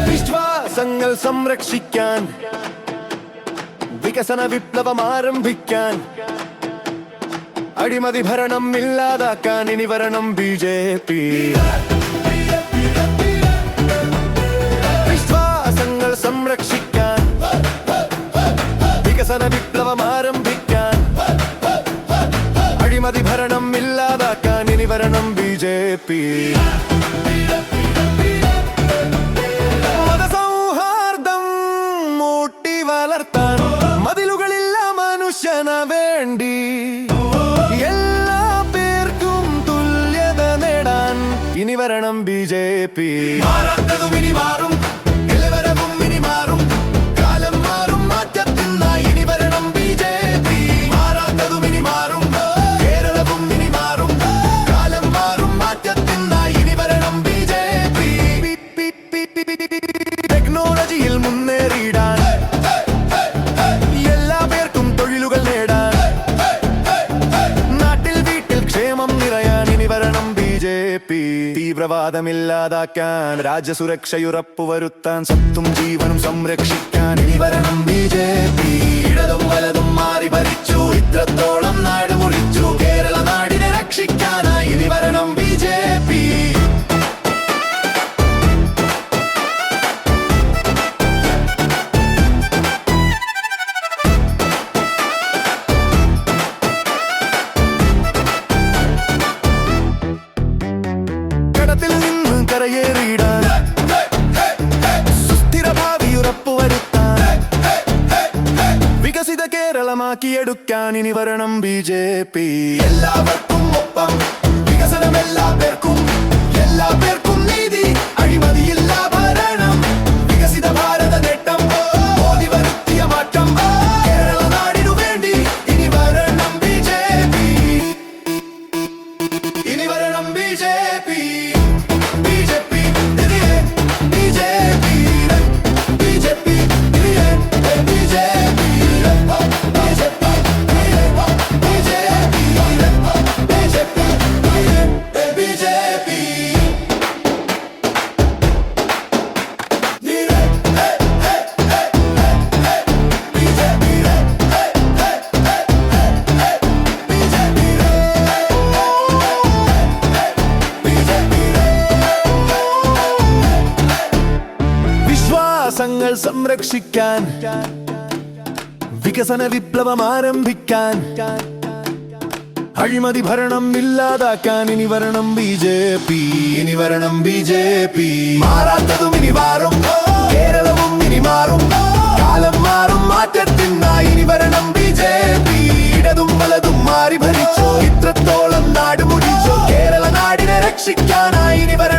വിശ്വാസങ്ങൾ സംരക്ഷിക്കാൻ വികസന വിപ്ലവം ആരംഭിക്കാൻ അഴിമതി ഭരണം ഇല്ലാതാക്കാൻ ഇനി വരണം BJP. വിശ്വാസങ്ങൾ സംരക്ഷിക്കാൻ വികസന വിപ്ലവം ആരംഭിക്കാൻ അഴിമതി ഭരണം ഇല്ലാതാക്കാൻ ഇനി വരണം BJP. മതസൗഹാർദ്ദം മൂട്ടി വളർത്താൻ മതിലുകളില്ല മനുഷ്യന വേണ്ടി എല്ലാ പേർക്കും തുല്യത നേടാൻ ഇനി വരണം BJP. മാറാത്തതും ഇനി മാറും, എല്ലാവരും ഇനി മാറും, കാലം മാറും മാറ്റത്തിനായി ഇനി വരണം BJP. മാറാത്തതും ഇനി മാറും, കേരളവും ഇനി മാറും, കാലം മാറും മാറ്റത്തിനായി ഇനി വരണം BJP. ടെക്നോളജിയിൽ മുന്നേറിയിടാൻ എല്ലാ പേർക്കും തൊഴിലുകൾ നേടാൻ നാട്ടിൽ വീട്ടിൽ ക്ഷേമം നിറയാൻ ഇനി വരണം BJP. തീവ്രവാദമില്ലാതാക്കാൻ രാജ്യസുരക്ഷയുറപ്പുവരുത്താൻ സ്വത്തും ജീവനും സംരക്ഷിക്കാൻ ഇനി വരണം BJP. ഇടതും വലതും മാറി ഭരിച്ചു, ഇത്രത്തോളം നാട് മുറിച്ചു, കേരള നാടിനെ രക്ഷിക്കാനായി ഇനി വരണം BJP. കടത്തിൽ നിന്ന് കരയേറിയിടാൻ സുസ്ഥിര ഭാവി ഉറപ്പുവരുത്താൻ വികസിത കേരളമാക്കിയെടുക്കാൻ ഇനി വരണം BJP. എല്ലാവർക്കും ഒപ്പം വികസനം, എല്ലാ പേർക്കും നീതി, അഴിമതിയില്ല ഭരണം, വികസിത ഭാരത നേട്ടം, മോദി വരുത്തിയ മാറ്റം, കേരള നാടിനു വേണ്ടി ഇനി വരണം BJP. ഇനി വരണം BJP. BJP തിരികെ, BJP BJP തിരികെ, BJP BJP BJP. വിശ്വാസങ്ങൾ സംരക്ഷിക്കാൻ വികസന വിപ്ലവം ആരംഭിക്കാൻ അഴിമതി ഭരണം ഇല്ലാതാക്കാൻ ഇനി വരണം BJP. ഇനി വരണം BJP. മാറാത്തതും ഇനി മാറും, കേരളവും ഇനി മാറും, കാലം മാറും മാറ്റത്തിനായി ഇനി വരണം BJP. ഇടതും വലതും മാറി ഭരിച്ചു, ഇത്രത്തോളം നാട് മുടിച്ചു, കേരള നാടിനെ രക്ഷിക്കാനായി ഇനി വരണം